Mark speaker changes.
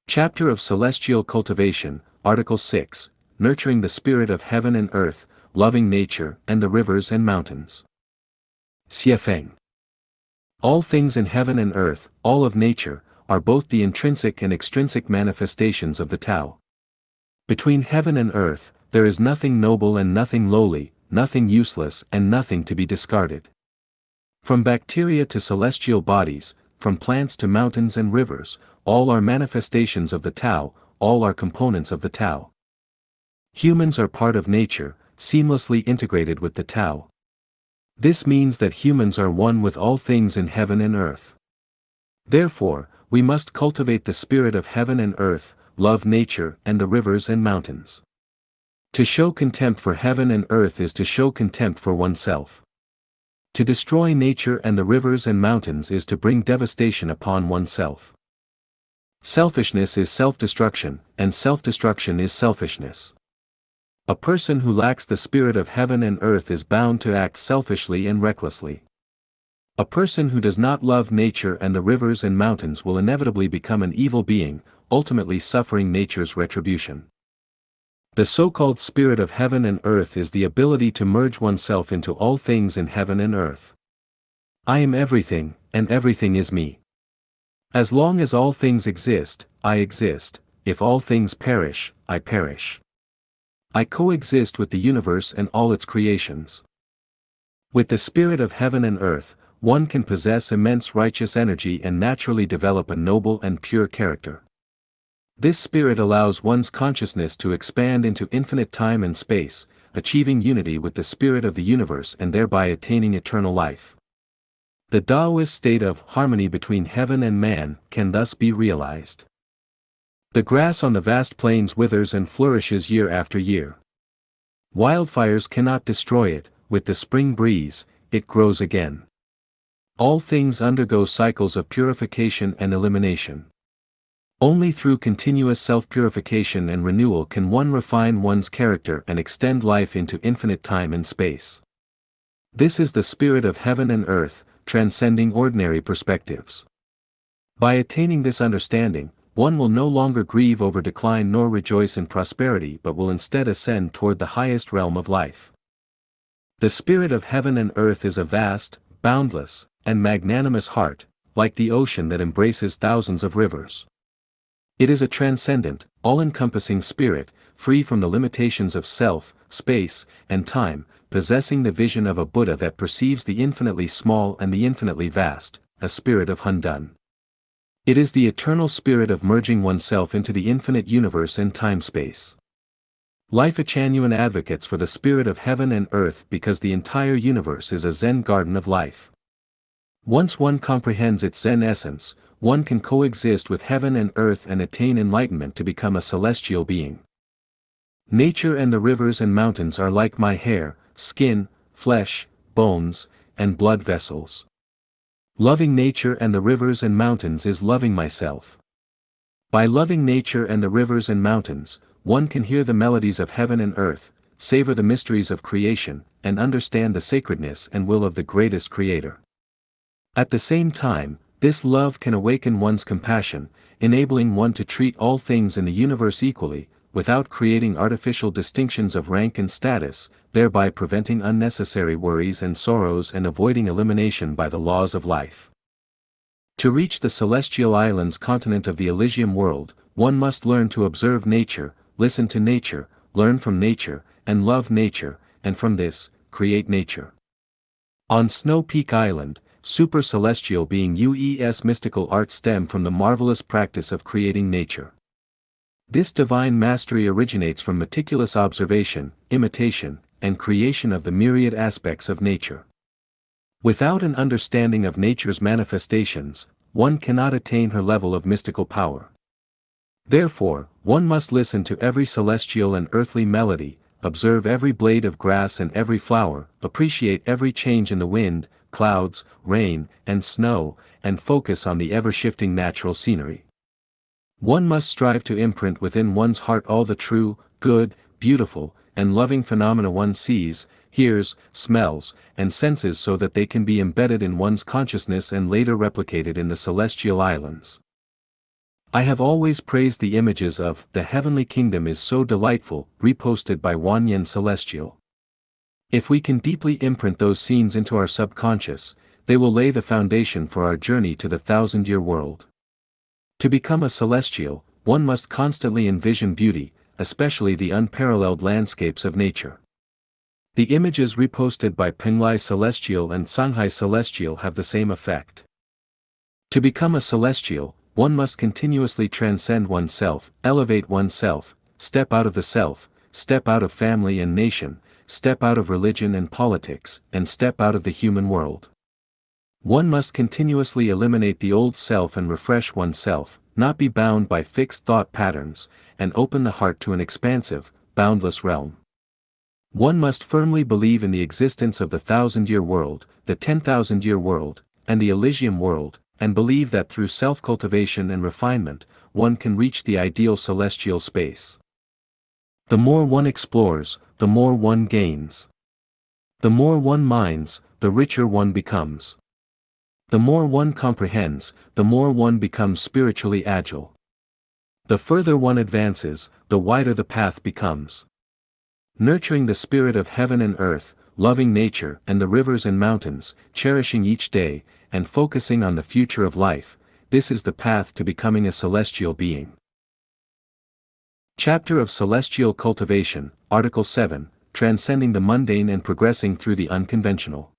Speaker 1: Chapter of Celestial Cultivation, Article 6, Nurturing the Spirit of Heaven and Earth, Loving Nature and the Rivers and Mountains. Xiefeng. All things in heaven and earth, all of nature, are both the intrinsic and extrinsic manifestations of the Tao. Between heaven and earth, there is nothing noble and nothing lowly, nothing useless and nothing to be discarded. From bacteria to celestial bodies, from plants to mountains and rivers, all are manifestations of the Tao, all are components of the Tao. Humans are part of nature, seamlessly integrated with the Tao. This means that humans are one with all things in heaven and earth. Therefore, we must cultivate the spirit of heaven and earth, love nature and the rivers and mountains. To show contempt for heaven and earth is to show contempt for oneself. To destroy nature and the rivers and mountains is to bring devastation upon oneself. Selfishness is self-destruction, and self-destruction is selfishness. A person who lacks the spirit of heaven and earth is bound to act selfishly and recklessly. A person who does not love nature and the rivers and mountains will inevitably become an evil being, ultimately suffering nature's retribution. The so-called spirit of heaven and earth is the ability to merge oneself into all things in heaven and earth. I am everything, and everything is me. As long as all things exist, I exist. If all things perish, I perish. I coexist with the universe and all its creations. With the spirit of heaven and earth, one can possess immense righteous energy and naturally develop a noble and pure character. This spirit allows one's consciousness to expand into infinite time and space, achieving unity with the spirit of the universe and thereby attaining eternal life. The Taoist state of harmony between heaven and man can thus be realized. The grass on the vast plains withers and flourishes year after year. Wildfires cannot destroy it, with the spring breeze, it grows again. All things undergo cycles of purification and elimination. Only through continuous self-purification and renewal can one refine one's character and extend life into infinite time and space. This is the spirit of heaven and earth, transcending ordinary perspectives. By attaining this understanding, one will no longer grieve over decline nor rejoice in prosperity but will instead ascend toward the highest realm of life. The spirit of heaven and earth is a vast, boundless, and magnanimous heart, like the ocean that embraces thousands of rivers. It is a transcendent, all-encompassing spirit, free from the limitations of self, space, and time, possessing the vision of a Buddha that perceives the infinitely small and the infinitely vast, a spirit of Hundun. It is the eternal spirit of merging oneself into the infinite universe and time-space. Lifechanyuan advocates for the spirit of heaven and earth because the entire universe is a Zen garden of life. Once one comprehends its Zen essence, one can coexist with heaven and earth and attain enlightenment to become a celestial being. Nature and the rivers and mountains are like my hair, skin, flesh, bones, and blood vessels. Loving nature and the rivers and mountains is loving myself. By loving nature and the rivers and mountains, one can hear the melodies of heaven and earth, savor the mysteries of creation, and understand the sacredness and will of the greatest Creator. At the same time, this love can awaken one's compassion, enabling one to treat all things in the universe equally, without creating artificial distinctions of rank and status, thereby preventing unnecessary worries and sorrows and avoiding elimination by the laws of life. To reach the celestial islands continent of the Elysium world, one must learn to observe nature, listen to nature, learn from nature, and love nature, and from this, create nature. On Snow Peak Island, super celestial being UES mystical art stem from the marvelous practice of creating nature. This divine mastery originates from meticulous observation, imitation, and creation of the myriad aspects of nature. Without an understanding of nature's manifestations, one cannot attain her level of mystical power. Therefore, one must listen to every celestial and earthly melody, observe every blade of grass and every flower, appreciate every change in the wind, clouds, rain, and snow, and focus on the ever-shifting natural scenery. One must strive to imprint within one's heart all the true, good, beautiful, and loving phenomena one sees, hears, smells, and senses so that they can be embedded in one's consciousness and later replicated in the celestial islands. I have always praised the images of "the heavenly kingdom is so delightful," reposted by Wanyan Celestial. If we can deeply imprint those scenes into our subconscious, they will lay the foundation for our journey to the thousand-year world. To become a celestial, one must constantly envision beauty, especially the unparalleled landscapes of nature. The images reposted by Penglai Celestial and Sanghai Celestial have the same effect. To become a celestial, one must continuously transcend oneself, elevate oneself, step out of the self, step out of family and nation, step out of religion and politics, and step out of the human world. One must continuously eliminate the old self and refresh oneself, not be bound by fixed thought patterns, and open the heart to an expansive, boundless realm. One must firmly believe in the existence of the thousand-year world, the 10,000-year world, and the Elysium world, and believe that through self-cultivation and refinement, one can reach the ideal celestial space. The more one explores, the more one gains. The more one minds, the richer one becomes. The more one comprehends, the more one becomes spiritually agile. The further one advances, the wider the path becomes. Nurturing the spirit of heaven and earth, loving nature and the rivers and mountains, cherishing each day, and focusing on the future of life, this is the path to becoming a celestial being. Chapter of Celestial Cultivation, Article 7, Transcending the Mundane and Progressing Through the Unconventional.